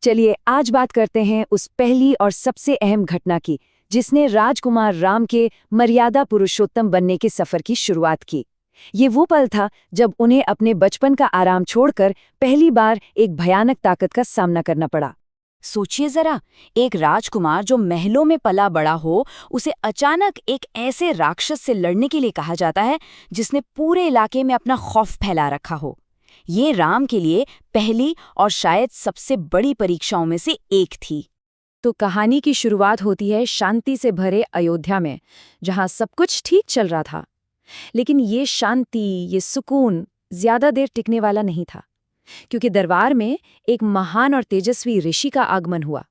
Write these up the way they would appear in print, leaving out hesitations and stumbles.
चलिए आज बात करते हैं उस पहली और सबसे अहम घटना की जिसने राजकुमार राम के मर्यादा पुरुषोत्तम बनने के सफर की शुरुआत की। ये वो पल था जब उन्हें अपने बचपन का आराम छोड़कर पहली बार एक भयानक ताकत का सामना करना पड़ा। सोचिए जरा, एक राजकुमार जो महलों में पला बड़ा हो, उसे अचानक एक ऐसे राक्षस से लड़ने के लिए कहा जाता है जिसने पूरे इलाके में अपना खौफ फैला रखा हो। ये राम के लिए पहली और शायद सबसे बड़ी परीक्षाओं में से एक थी। तो कहानी की शुरुआत होती है शांति से भरे अयोध्या में, जहां सब कुछ ठीक चल रहा था। लेकिन ये शांति, ये सुकून ज्यादा देर टिकने वाला नहीं था, क्योंकि दरबार में एक महान और तेजस्वी ऋषि का आगमन हुआ।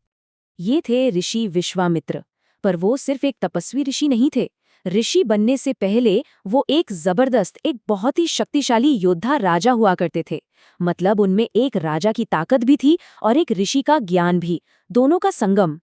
ये थे ऋषि विश्वामित्र, पर वो सिर्फ एक तपस्वी ऋषि नहीं थे। ऋषि बनने से पहले वो एक जबरदस्त, एक बहुत ही शक्तिशाली योद्धा राजा हुआ करते थे। मतलब उनमें एक राजा की ताकत भी थी और एक ऋषि का ज्ञान भी, दोनों का संगम।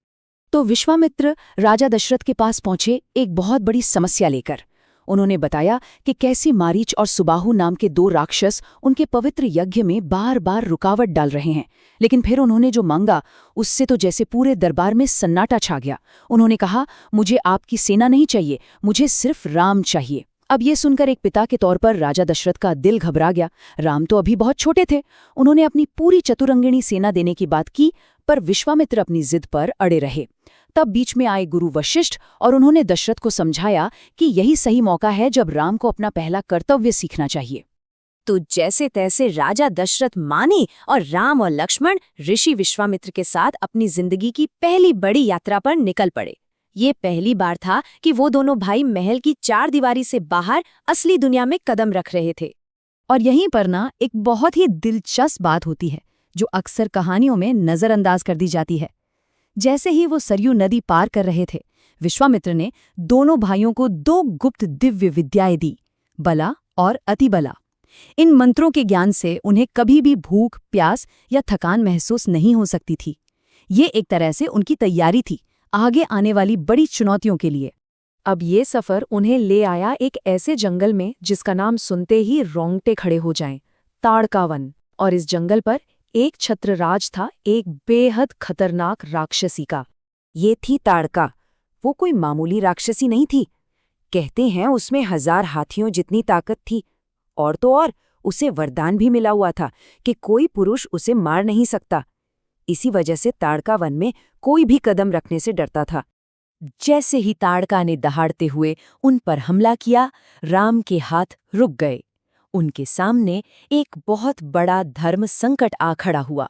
तो विश्वामित्र राजा दशरथ के पास पहुंचे एक बहुत बड़ी समस्या लेकर। उन्होंने बताया कि कैसे मारीच और सुबाहु नाम के दो राक्षस उनके पवित्र यज्ञ में बार बार रुकावट डाल रहे हैं। लेकिन फिर उन्होंने जो मांगा, उससे तो जैसे पूरे दरबार में सन्नाटा छा गया। उन्होंने कहा, मुझे आपकी सेना नहीं चाहिए, मुझे सिर्फ राम चाहिए। अब ये सुनकर एक पिता के तौर पर राजा दशरथ का दिल घबरा गया। राम तो अभी बहुत छोटे थे। उन्होंने अपनी पूरी चतुरंगिणी सेना देने की बात की, पर विश्वामित्र अपनी जिद पर अड़े रहे। तब बीच में आए गुरु वशिष्ठ और उन्होंने दशरथ को समझाया कि यही सही मौका है जब राम को अपना पहला कर्तव्य सीखना चाहिए। तो जैसे तैसे राजा दशरथ माने और राम और लक्ष्मण ऋषि विश्वामित्र के साथ अपनी जिंदगी की पहली बड़ी यात्रा पर निकल पड़े। ये पहली बार था कि वो दोनों भाई महल की चार दीवारी से बाहर असली दुनिया में कदम रख रहे थे। और यहीं पर ना एक बहुत ही दिलचस्प बात होती है, जो अक्सर कहानियों में नजरअंदाज कर दी जाती है। जैसे ही वो सरयू नदी पार कर रहे थे, विश्वामित्र ने दोनों भाइयों को दो गुप्त दिव्य विद्याएं दी, बला और अतिबला। इन मंत्रों के ज्ञान से उन्हें कभी भी भूख, प्यास या थकान महसूस नहीं हो सकती थी। ये एक तरह से उनकी तैयारी थी आगे आने वाली बड़ी चुनौतियों के लिए। अब ये सफर उन्हें ले आया एक ऐसे जंगल में जिसका नाम सुनते ही रोंगटे खड़े हो जाएं, ताड़का वन। और इस जंगल पर एक छत्रराज था, एक बेहद खतरनाक राक्षसी का। ये थी ताड़का। वो कोई मामूली राक्षसी नहीं थी। कहते हैं उसमें 1000 हाथियों जितनी ताकत थी। और तो और उसे वरदान भी मिला हुआ था कि कोई पुरुष उसे मार नहीं सकता। इसी वजह से ताड़का वन में कोई भी कदम रखने से डरता था। जैसे ही ताड़का ने दहाड़ते हुए उन पर हमला किया, राम के हाथ रुक गए। उनके सामने एक बहुत बड़ा धर्म संकट आ खड़ा हुआ।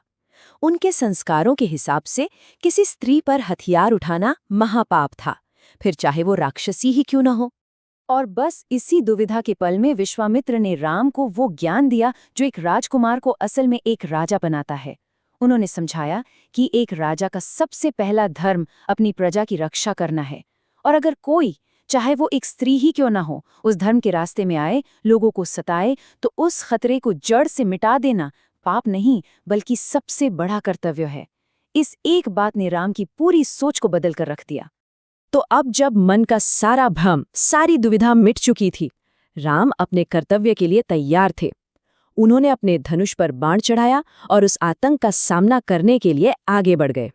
उनके संस्कारों के हिसाब से किसी स्त्री पर हथियार उठाना महापाप था, फिर चाहे वो राक्षसी ही क्यों न हो। और बस इसी दुविधा के पल में विश्वामित्र ने राम को वो ज्ञान दिया जो एक राजकुमार को असल में एक राजा बनाता है। उन्होंने समझाया कि एक राजा का सबसे पहला धर्म अपनी प्रजा की रक्षा करना है, और अगर कोई, चाहे वो एक स्त्री ही क्यों ना हो, उस धर्म के रास्ते में आए, लोगों को सताए, तो उस खतरे को जड़ से मिटा देना पाप नहीं बल्कि सबसे बड़ा कर्तव्य है। इस एक बात ने राम की पूरी सोच को बदल कर रख दिया। तो अब जब मन का सारा भ्रम, सारी दुविधा मिट चुकी थी, राम अपने कर्तव्य के लिए तैयार थे। उन्होंने अपने धनुष पर बाण चढ़ाया और उस आतंक का सामना करने के लिए आगे बढ़ गए।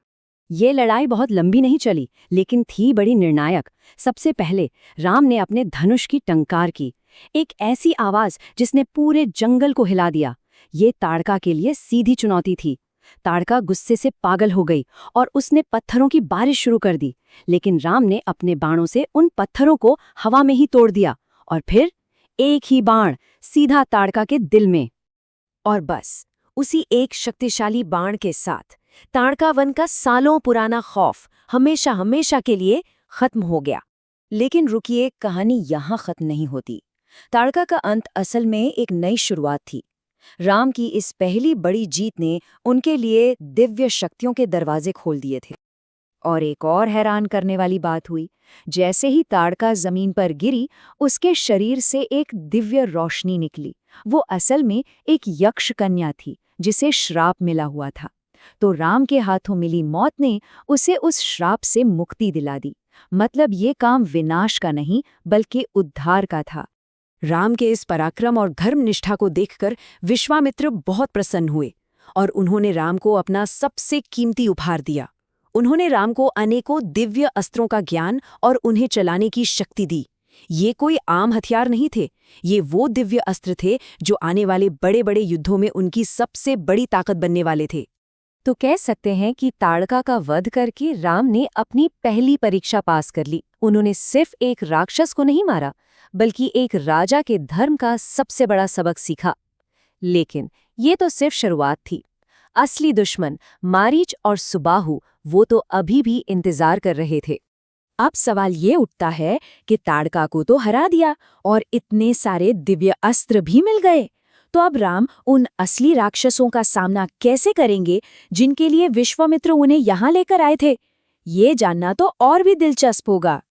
ये लड़ाई बहुत लंबी नहीं चली, लेकिन थी बड़ी निर्णायक। सबसे पहले राम ने अपने धनुष की टंकार की, एक ऐसी आवाज जिसने पूरे जंगल को हिला दिया। ये ताड़का के लिए सीधी चुनौती थी। ताड़का गुस्से से पागल हो गई और उसने पत्थरों की बारिश शुरू कर दी, लेकिन राम ने अपने बाणों से उन पत्थरों को हवा में ही तोड़ दिया और फिर एक ही बाण सीधा ताड़का के दिल में। और बस उसी एक शक्तिशाली बाण के साथ ताड़का वन का सालों पुराना खौफ हमेशा हमेशा के लिए खत्म हो गया। लेकिन रुकिए, कहानी यहाँ खत्म नहीं होती। ताड़का का अंत असल में एक नई शुरुआत थी। राम की इस पहली बड़ी जीत ने उनके लिए दिव्य शक्तियों के दरवाजे खोल दिए थे। और एक और हैरान करने वाली बात हुई। जैसे ही ताड़का जमीन पर गिरी, उसके शरीर से एक दिव्य रोशनी निकली। वो असल में एक यक्ष कन्या थी जिसे श्राप मिला हुआ था। तो राम के हाथों मिली मौत ने उसे उस श्राप से मुक्ति दिला दी। मतलब ये काम विनाश का नहीं बल्कि उद्धार का था। राम के इस पराक्रम और धर्मनिष्ठा को देखकर विश्वामित्र बहुत प्रसन्न हुए। और उन्होंने राम को अपना सबसे कीमती उपहार दिया। उन्होंने राम को अनेकों दिव्य अस्त्रों का ज्ञान और उन्हें चलाने की शक्ति दी। ये कोई आम हथियार नहीं थे, ये वो दिव्य अस्त्र थे जो आने वाले बड़े बड़े युद्धों में उनकी सबसे बड़ी ताकत बनने वाले थे। तो कह सकते हैं कि ताड़का का वध करके राम ने अपनी पहली परीक्षा पास कर ली। उन्होंने सिर्फ एक राक्षस को नहीं मारा, बल्कि एक राजा के धर्म का सबसे बड़ा सबक सीखा। लेकिन ये तो सिर्फ शुरुआत थी। असली दुश्मन मारीच और सुबाहु वो तो अभी भी इंतजार कर रहे थे। अब सवाल ये उठता है कि ताड़का को तो हरा दिया और इतने सारे दिव्य अस्त्र भी मिल गए, तो अब राम उन असली राक्षसों का सामना कैसे करेंगे जिनके लिए विश्वामित्र उन्हें यहाँ लेकर आए थे? ये जानना तो और भी दिलचस्प होगा।